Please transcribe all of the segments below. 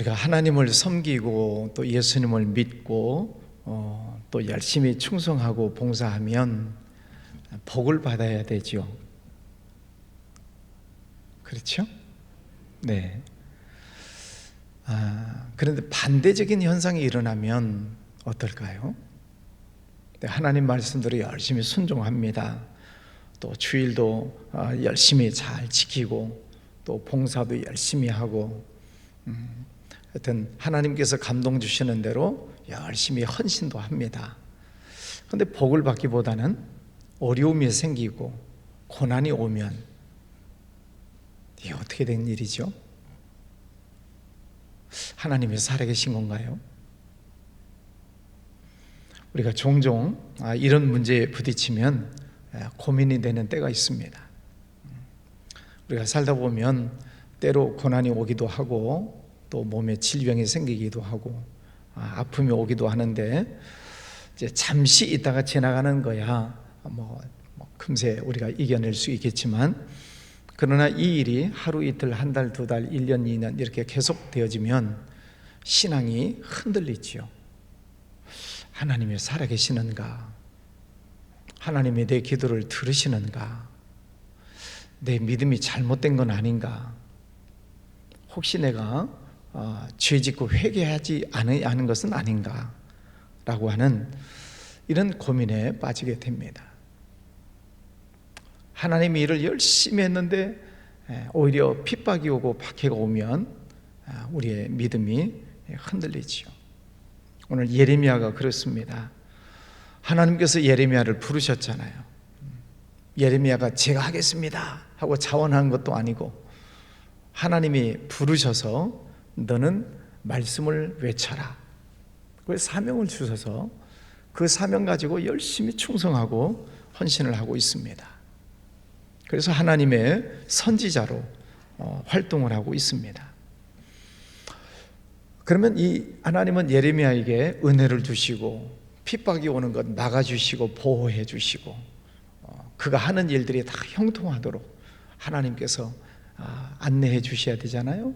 우리가 하나님을 섬기고 또 예수님을 믿고 또 열심히 충성하고 봉사하면 복을 받아야 되죠. 그렇죠? 네. 그런데 반대적인 현상이 일어나면 어떨까요? 하나님 말씀대로 열심히 순종합니다. 또 주일도 열심히 잘 지키고 또 봉사도 열심히 하고 하여튼 하나님께서 감동 주시는 대로 열심히 헌신도 합니다. 그런데 복을 받기보다는 어려움이 생기고 고난이 오면 이게 어떻게 된 일이죠? 하나님이 살아계신 건가요? 우리가 종종 이런 문제에 부딪히면 고민이 되는 때가 있습니다. 우리가 살다 보면 때로 고난이 오기도 하고 또 몸에 질병이 생기기도 하고 아픔이 오기도 하는데 이제 잠시 있다가 지나가는 거야 금세 우리가 이겨낼 수 있겠지만, 그러나 이 일이 하루 이틀 한 달 두 달 1년 2년 이렇게 계속 되어지면 신앙이 흔들리지요. 하나님이 살아계시는가? 하나님이 내 기도를 들으시는가? 내 믿음이 잘못된 건 아닌가? 혹시 내가 죄짓고 회개하지 않은 것은 아닌가? 라고 하는 이런 고민에 빠지게 됩니다. 하나님이 일을 열심히 했는데 오히려 핍박이 오고 박해가 오면 우리의 믿음이 흔들리지요. 오늘 예레미야가 그렇습니다. 하나님께서 예레미야를 부르셨잖아요. 예레미야가 제가 하겠습니다 하고 자원한 것도 아니고 하나님이 부르셔서 너는 말씀을 외쳐라. 그 사명을 주셔서 그 사명 가지고 열심히 충성하고 헌신을 하고 있습니다. 그래서 하나님의 선지자로 활동을 하고 있습니다. 그러면 이 하나님은 예레미야에게 은혜를 주시고 핍박이 오는 것 막아주시고 보호해 주시고 그가 하는 일들이 다 형통하도록 하나님께서 안내해 주셔야 되잖아요.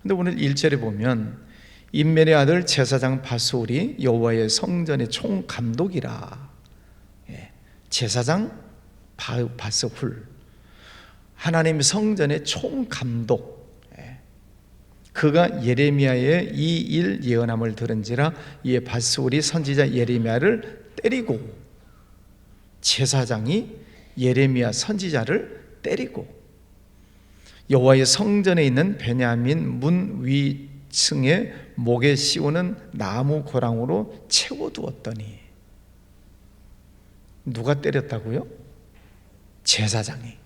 근데 오늘 1절에 보면 임멜의 아들 제사장 바스홀이 여호와의 성전의 총감독이라. 제사장 바스홀, 하나님 성전의 총감독, 그가 예레미야의 이 일 예언함을 들은지라 이에 바스홀이 선지자 예레미야를 때리고, 제사장이 예레미야 선지자를 때리고 여호와의 성전에 있는 베냐민 문 위층에 목에 씌우는 나무 고랑으로 채워두었더니. 누가 때렸다고요? 제사장이.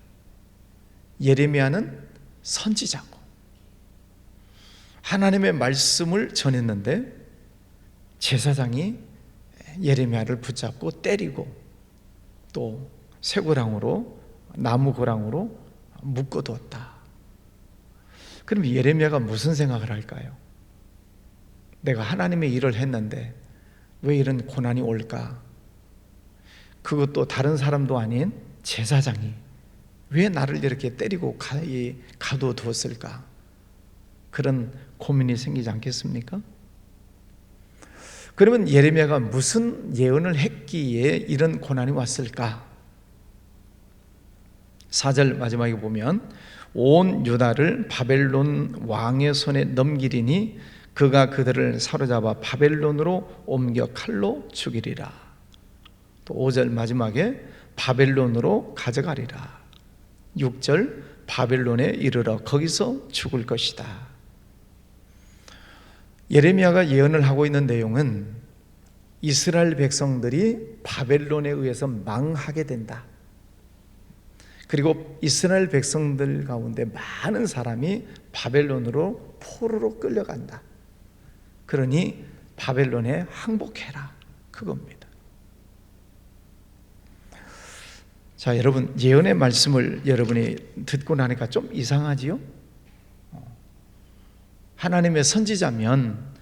예레미야는 선지자고 하나님의 말씀을 전했는데 제사장이 예레미야를 붙잡고 때리고 또 쇠고랑으로 나무 고랑으로 묶어두었다. 그럼 예레미야가 무슨 생각을 할까요? 내가 하나님의 일을 했는데 왜 이런 고난이 올까? 그것도 다른 사람도 아닌 제사장이 왜 나를 이렇게 때리고 가둬두었을까? 그런 고민이 생기지 않겠습니까? 그러면 예레미야가 무슨 예언을 했기에 이런 고난이 왔을까? 4절 마지막에 보면 온 유다를 바벨론 왕의 손에 넘기리니 그가 그들을 사로잡아 바벨론으로 옮겨 칼로 죽이리라. 또 5절 마지막에 바벨론으로 가져가리라. 6절 바벨론에 이르러 거기서 죽을 것이다. 예레미야가 예언을 하고 있는 내용은 이스라엘 백성들이 바벨론에 의해서 망하게 된다. 그리고 이스라엘 백성들 가운데 많은 사람이 바벨론으로 포로로 끌려간다. 그러니 바벨론에 항복해라. 그겁니다. 자, 여러분, 예언의 말씀을 여러분이 듣고 나니까 좀 이상하지요? 하나님의 선지자면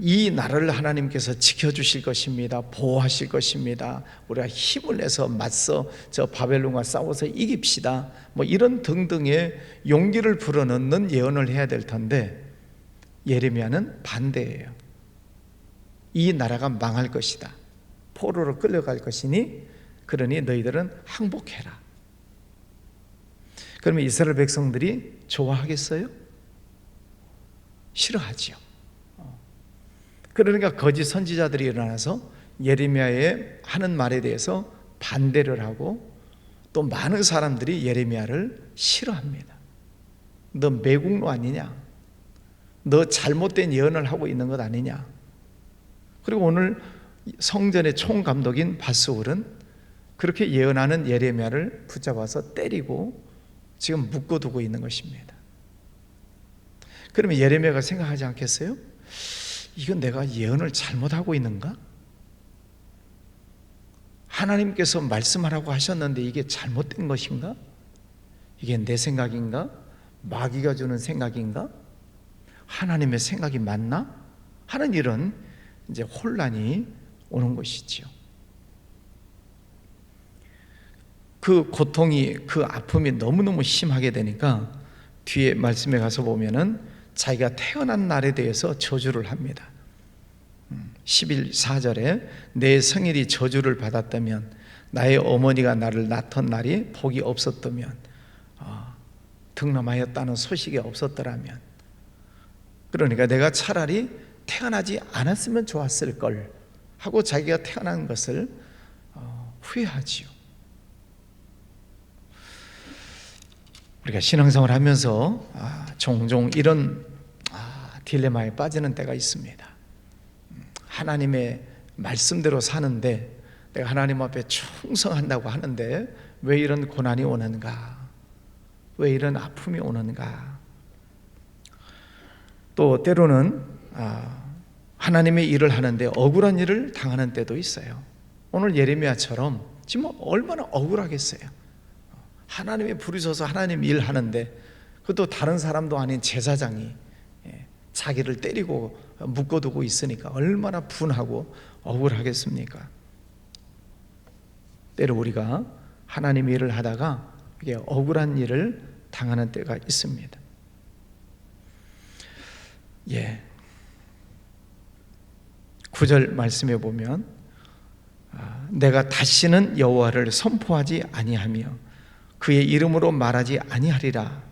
이 나라를 하나님께서 지켜주실 것입니다. 보호하실 것입니다. 우리가 힘을 내서 맞서 저 바벨론과 싸워서 이깁시다. 뭐 이런 등등의 용기를 불어넣는 예언을 해야 될 텐데 예레미야는 반대예요. 이 나라가 망할 것이다. 포로로 끌려갈 것이니 그러니 너희들은 항복해라. 그러면 이스라엘 백성들이 좋아하겠어요? 싫어하지요. 그러니까 거짓 선지자들이 일어나서 예레미야의 하는 말에 대해서 반대를 하고 또 많은 사람들이 예레미야를 싫어합니다. 너 매국노 아니냐? 너 잘못된 예언을 하고 있는 것 아니냐? 그리고 오늘 성전의 총감독인 바스울은 그렇게 예언하는 예레미야를 붙잡아서 때리고 지금 묶어두고 있는 것입니다. 그러면 예레미야가 생각하지 않겠어요? 이건 내가 예언을 잘못하고 있는가? 하나님께서 말씀하라고 하셨는데 이게 잘못된 것인가? 이게 내 생각인가? 마귀가 주는 생각인가? 하나님의 생각이 맞나? 하는 이런 이제 혼란이 오는 것이지요. 그 고통이, 그 아픔이 너무너무 심하게 되니까 뒤에 말씀에 가서 보면은 자기가 태어난 날에 대해서 저주를 합니다. 11:4절에 내 생일이 저주를 받았다면, 나의 어머니가 나를 낳던 날이 복이 없었다면, 등남하였다는 소식이 없었더라면, 그러니까 내가 차라리 태어나지 않았으면 좋았을 걸 하고 자기가 태어난 것을 후회하지요. 우리가 신앙생활 하면서 종종 이런 딜레마에 빠지는 때가 있습니다. 하나님의 말씀대로 사는데 내가 하나님 앞에 충성한다고 하는데 왜 이런 고난이 오는가? 왜 이런 아픔이 오는가? 또 때로는 하나님의 일을 하는데 억울한 일을 당하는 때도 있어요. 오늘 예레미야처럼 지금 얼마나 억울하겠어요. 하나님이 부르셔서 하나님 일하는데 그것도 다른 사람도 아닌 제사장이 자기를 때리고 묶어두고 있으니까 얼마나 분하고 억울하겠습니까? 때로 우리가 하나님 일을 하다가 이게 억울한 일을 당하는 때가 있습니다. 예. 9절 말씀에 보면 내가 다시는 여호와를 선포하지 아니하며 그의 이름으로 말하지 아니하리라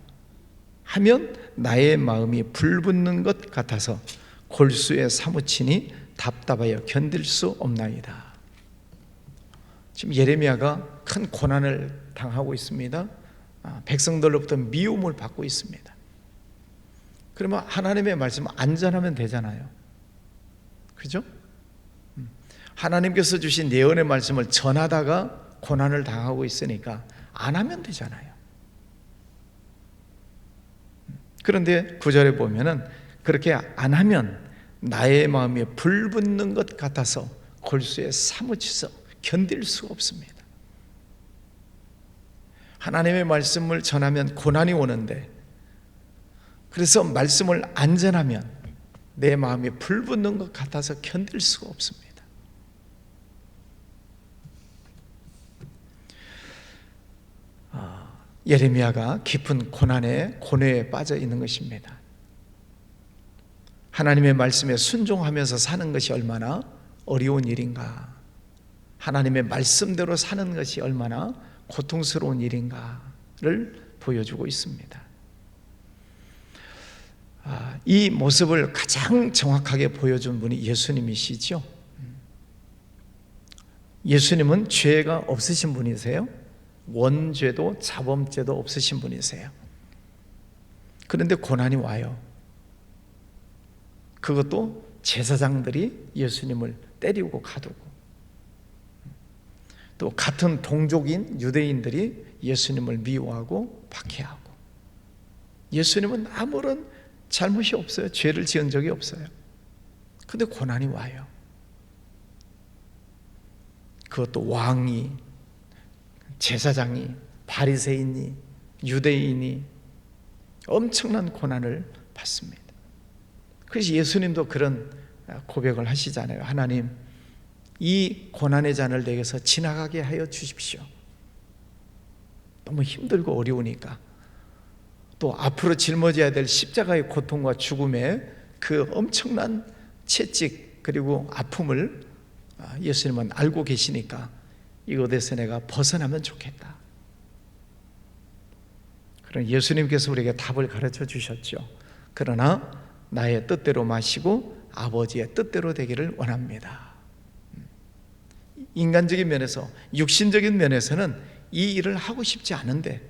하면 나의 마음이 불붙는 것 같아서 골수에 사무치니 답답하여 견딜 수 없나이다. 지금 예레미야가 큰 고난을 당하고 있습니다. 백성들로부터 미움을 받고 있습니다. 그러면 하나님의 말씀 안 전하면 되잖아요. 그죠? 하나님께서 주신 예언의 말씀을 전하다가 고난을 당하고 있으니까 안 하면 되잖아요. 그런데 9절에 보면은 그렇게 안 하면 나의 마음이 불붙는 것 같아서 골수에 사무쳐서 견딜 수가 없습니다. 하나님의 말씀을 전하면 고난이 오는데, 그래서 말씀을 안 전하면 내 마음이 불붙는 것 같아서 견딜 수가 없습니다. 예레미야가 깊은 고뇌에 빠져 있는 것입니다. 하나님의 말씀에 순종하면서 사는 것이 얼마나 어려운 일인가, 하나님의 말씀대로 사는 것이 얼마나 고통스러운 일인가를 보여주고 있습니다. 이 모습을 가장 정확하게 보여준 분이 예수님이시죠. 예수님은 죄가 없으신 분이세요. 원죄도 자범죄도 없으신 분이세요. 그런데 고난이 와요. 그것도 제사장들이 예수님을 때리고 가두고, 또 같은 동족인 유대인들이 예수님을 미워하고 박해하고, 예수님은 아무런 잘못이 없어요. 죄를 지은 적이 없어요. 그런데 고난이 와요. 그것도 왕이, 제사장이, 바리새인이, 유대인이 엄청난 고난을 받습니다. 그래서 예수님도 그런 고백을 하시잖아요. 하나님, 이 고난의 잔을 내게서 지나가게 하여 주십시오. 너무 힘들고 어려우니까, 또 앞으로 짊어져야 될 십자가의 고통과 죽음의 그 엄청난 채찍 그리고 아픔을 예수님은 알고 계시니까 이곳에서 내가 벗어나면 좋겠다. 그럼 예수님께서 우리에게 답을 가르쳐 주셨죠. 그러나 나의 뜻대로 마시고 아버지의 뜻대로 되기를 원합니다. 인간적인 면에서, 육신적인 면에서는 이 일을 하고 싶지 않은데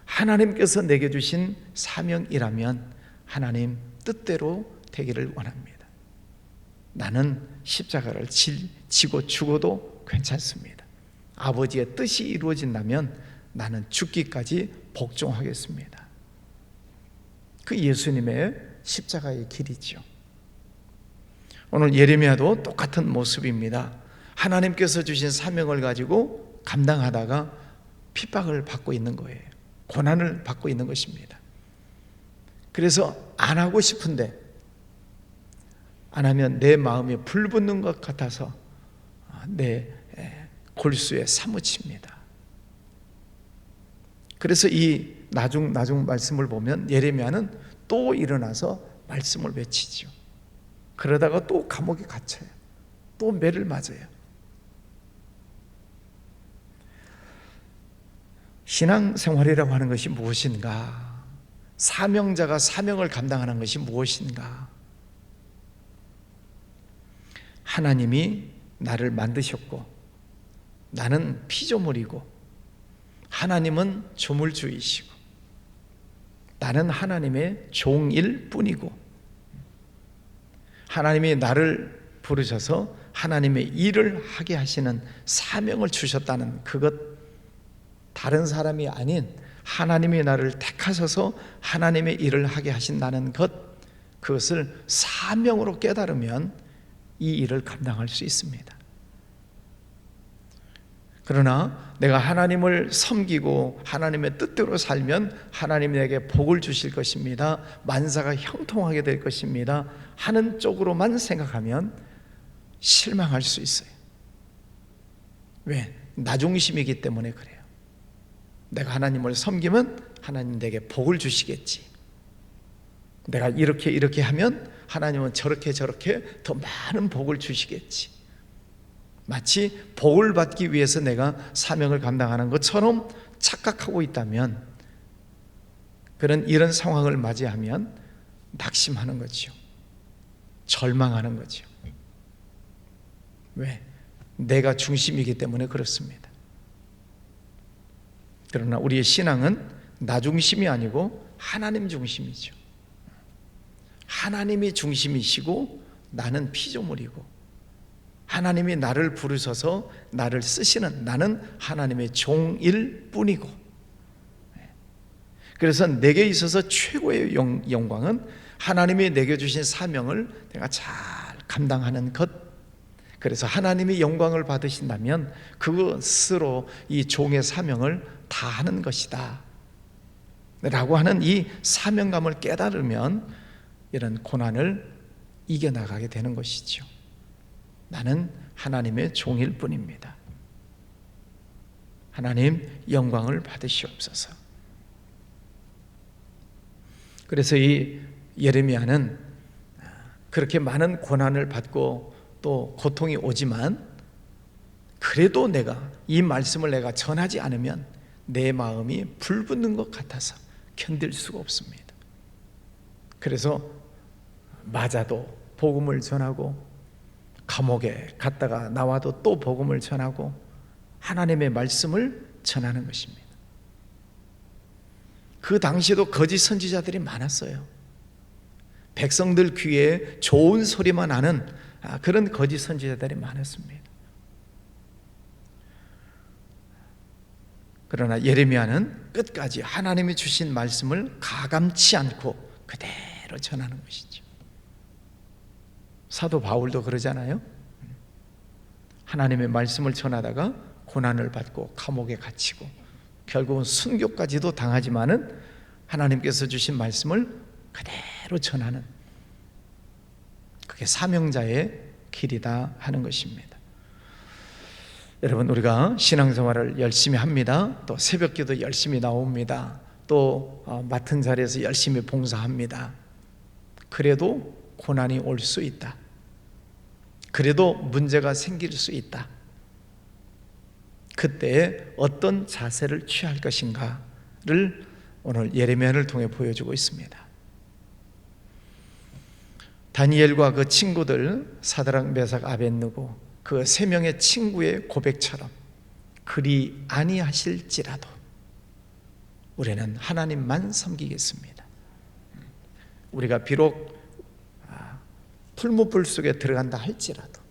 하나님께서 내게 주신 사명이라면 하나님 뜻대로 되기를 원합니다. 나는 십자가를 지고 죽어도 괜찮습니다. 아버지의 뜻이 이루어진다면 나는 죽기까지 복종하겠습니다. 그 예수님의 십자가의 길이죠. 오늘 예레미야도 똑같은 모습입니다. 하나님께서 주신 사명을 가지고 감당하다가 핍박을 받고 있는 거예요. 고난을 받고 있는 것입니다. 그래서 안 하고 싶은데 안 하면 내 마음이 불붙는 것 같아서 내 골수에 사무칩니다. 그래서 이 나중 말씀을 보면 예레미야는 또 일어나서 말씀을 외치죠. 그러다가 또 감옥에 갇혀요. 또 매를 맞아요. 신앙생활이라고 하는 것이 무엇인가? 사명자가 사명을 감당하는 것이 무엇인가? 하나님이 나를 만드셨고 나는 피조물이고 하나님은 조물주이시고 나는 하나님의 종일 뿐이고 하나님이 나를 부르셔서 하나님의 일을 하게 하시는 사명을 주셨다는 그것, 다른 사람이 아닌 하나님이 나를 택하셔서 하나님의 일을 하게 하신다는 것, 그것을 사명으로 깨달으면 이 일을 감당할 수 있습니다. 그러나 내가 하나님을 섬기고 하나님의 뜻대로 살면 하나님이 내게 복을 주실 것입니다, 만사가 형통하게 될 것입니다 하는 쪽으로만 생각하면 실망할 수 있어요. 왜? 나 중심이기 때문에 그래요. 내가 하나님을 섬기면 하나님 내게 복을 주시겠지, 내가 이렇게 하면 하나님은 저렇게 더 많은 복을 주시겠지, 마치 복을 받기 위해서 내가 사명을 감당하는 것처럼 착각하고 있다면 이런 상황을 맞이하면 낙심하는 거죠. 절망하는 거죠. 왜? 내가 중심이기 때문에 그렇습니다. 그러나 우리의 신앙은 나 중심이 아니고 하나님 중심이죠. 하나님이 중심이시고 나는 피조물이고 하나님이 나를 부르셔서 나를 쓰시는, 나는 하나님의 종일 뿐이고, 그래서 내게 있어서 최고의 영광은 하나님이 내게 주신 사명을 내가 잘 감당하는 것. 그래서 하나님이 영광을 받으신다면 그것으로 이 종의 사명을 다하는 것이다 라고 하는 이 사명감을 깨달으면 이런 고난을 이겨나가게 되는 것이죠. 나는 하나님의 종일 뿐입니다. 하나님 영광을 받으시옵소서. 그래서 이 예레미야는 그렇게 많은 고난을 받고 또 고통이 오지만 그래도 이 말씀을 내가 전하지 않으면 내 마음이 불붙는 것 같아서 견딜 수가 없습니다. 그래서 맞아도 복음을 전하고 감옥에 갔다가 나와도 또 복음을 전하고 하나님의 말씀을 전하는 것입니다. 그 당시에도 거짓 선지자들이 많았어요. 백성들 귀에 좋은 소리만 하는 그런 거짓 선지자들이 많았습니다. 그러나 예레미야는 끝까지 하나님이 주신 말씀을 가감치 않고 그대로 전하는 것이죠. 사도 바울도 그러잖아요. 하나님의 말씀을 전하다가 고난을 받고 감옥에 갇히고 결국은 순교까지도 당하지만은 하나님께서 주신 말씀을 그대로 전하는, 그게 그게 사명자의 길이다 하는 것입니다. 여러분, 우리가 신앙생활을 열심히 합니다. 또 새벽기도 열심히 나옵니다. 또 맡은 자리에서 열심히 봉사합니다. 그래도 고난이 올 수 있다. 그래도 문제가 생길 수 있다. 그때 어떤 자세를 취할 것인가를 오늘 예레미야를 통해 보여주고 있습니다. 다니엘과 그 친구들 사드락, 메삭, 아벳느고 그 세 명의 친구의 고백처럼 그리 아니하실지라도 우리는 하나님만 섬기겠습니다. 우리가 비록 풀무불 속에 들어간다 할지라도,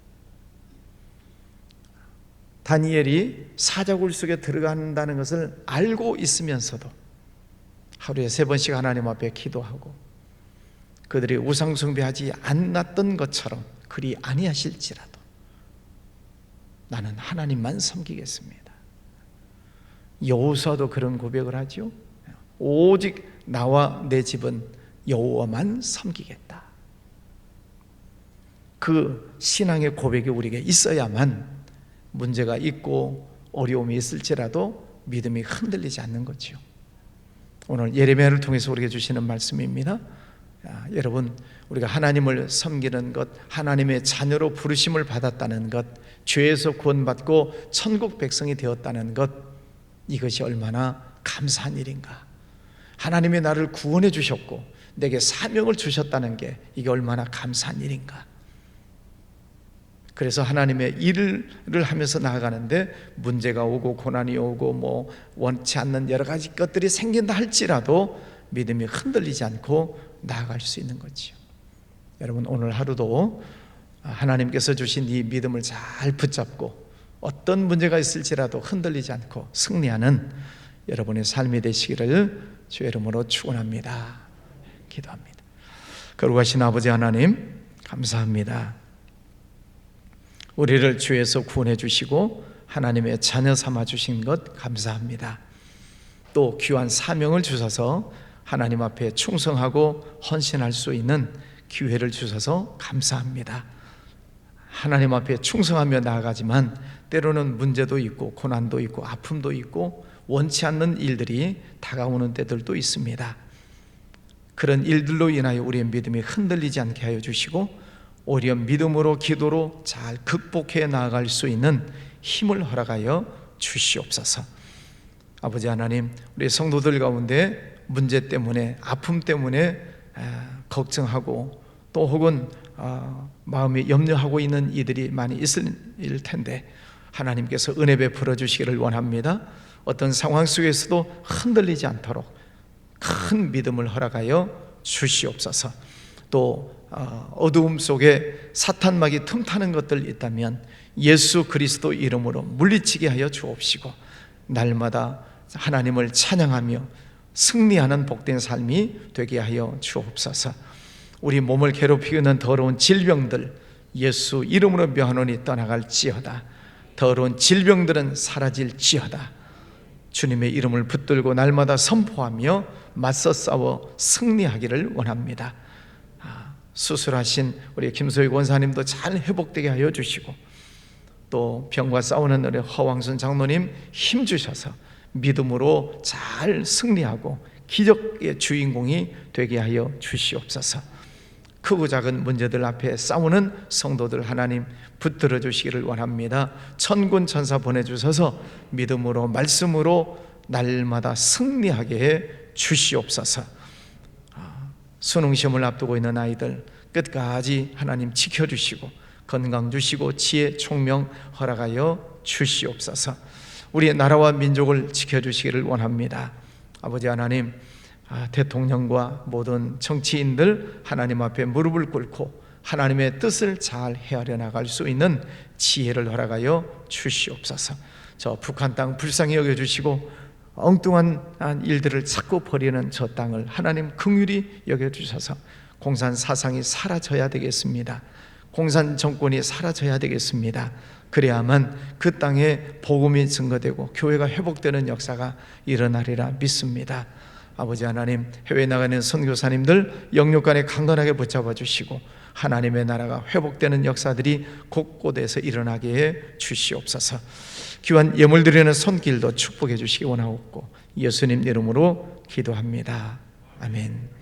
다니엘이 사자굴 속에 들어간다는 것을 알고 있으면서도 하루에 3번씩 하나님 앞에 기도하고 그들이 우상숭배하지 않았던 것처럼 그리 아니하실지라도 나는 하나님만 섬기겠습니다. 여호수아도 그런 고백을 하죠. 오직 나와 내 집은 여호와만 섬기겠다. 그 신앙의 고백이 우리에게 있어야만 문제가 있고 어려움이 있을지라도 믿음이 흔들리지 않는 거죠. 오늘 예레미야를 통해서 우리에게 주시는 말씀입니다. 여러분, 우리가 하나님을 섬기는 것, 하나님의 자녀로 부르심을 받았다는 것, 죄에서 구원받고 천국 백성이 되었다는 것, 이것이 얼마나 감사한 일인가. 하나님이 나를 구원해 주셨고 내게 사명을 주셨다는 게 이게 얼마나 감사한 일인가. 그래서 하나님의 일을 하면서 나아가는데 문제가 오고 고난이 오고 원치 않는 여러 가지 것들이 생긴다 할지라도 믿음이 흔들리지 않고 나아갈 수 있는 거지요. 여러분, 오늘 하루도 하나님께서 주신 이 믿음을 잘 붙잡고 어떤 문제가 있을지라도 흔들리지 않고 승리하는 여러분의 삶이 되시기를 주의 이름으로 축원합니다. 기도합니다. 거룩하신 아버지 하나님, 감사합니다. 우리를 죄에서 구원해 주시고 하나님의 자녀 삼아 주신 것 감사합니다. 또 귀한 사명을 주셔서 하나님 앞에 충성하고 헌신할 수 있는 기회를 주셔서 감사합니다. 하나님 앞에 충성하며 나아가지만 때로는 문제도 있고 고난도 있고 아픔도 있고 원치 않는 일들이 다가오는 때들도 있습니다. 그런 일들로 인하여 우리의 믿음이 흔들리지 않게 하여 주시고 오히려 믿음으로 기도로 잘 극복해 나아갈 수 있는 힘을 허락하여 주시옵소서. 아버지 하나님, 우리 성도들 가운데 문제 때문에 아픔 때문에 걱정하고 또 혹은 마음이 염려하고 있는 이들이 많이 있을 텐데 하나님께서 은혜 베풀어 주시기를 원합니다. 어떤 상황 속에서도 흔들리지 않도록 큰 믿음을 허락하여 주시옵소서. 또 어두움 속에 사탄막이 틈타는 것들 있다면 예수 그리스도 이름으로 물리치게 하여 주옵시고 날마다 하나님을 찬양하며 승리하는 복된 삶이 되게 하여 주옵소서. 우리 몸을 괴롭히고 있는 더러운 질병들 예수 이름으로 명하노니 떠나갈지어다. 더러운 질병들은 사라질지어다. 주님의 이름을 붙들고 날마다 선포하며 맞서 싸워 승리하기를 원합니다. 수술하신 우리 김소희 권사님도 잘 회복되게 하여 주시고 또 병과 싸우는 우리 허왕순 장로님 힘 주셔서 믿음으로 잘 승리하고 기적의 주인공이 되게 하여 주시옵소서. 크고 작은 문제들 앞에 싸우는 성도들 하나님 붙들어 주시기를 원합니다. 천군 천사 보내주셔서 믿음으로 말씀으로 날마다 승리하게 해 주시옵소서. 수능시험을 앞두고 있는 아이들 끝까지 하나님 지켜주시고 건강 주시고 지혜 총명 허락하여 주시옵소서. 우리의 나라와 민족을 지켜주시기를 원합니다. 아버지 하나님, 대통령과 모든 정치인들 하나님 앞에 무릎을 꿇고 하나님의 뜻을 잘 헤아려 나갈 수 있는 지혜를 허락하여 주시옵소서. 저 북한 땅 불쌍히 여겨주시고 엉뚱한 일들을 자꾸 버리는 저 땅을 하나님 긍휼히 여겨주셔서 공산 사상이 사라져야 되겠습니다. 공산 정권이 사라져야 되겠습니다. 그래야만 그 땅에 복음이 증거되고 교회가 회복되는 역사가 일어나리라 믿습니다. 아버지 하나님, 해외에 나가는 선교사님들 영육간에 강건하게 붙잡아 주시고 하나님의 나라가 회복되는 역사들이 곳곳에서 일어나게 해 주시옵소서. 귀한 예물 드리는 손길도 축복해 주시기 원하옵고 예수님 이름으로 기도합니다. 아멘.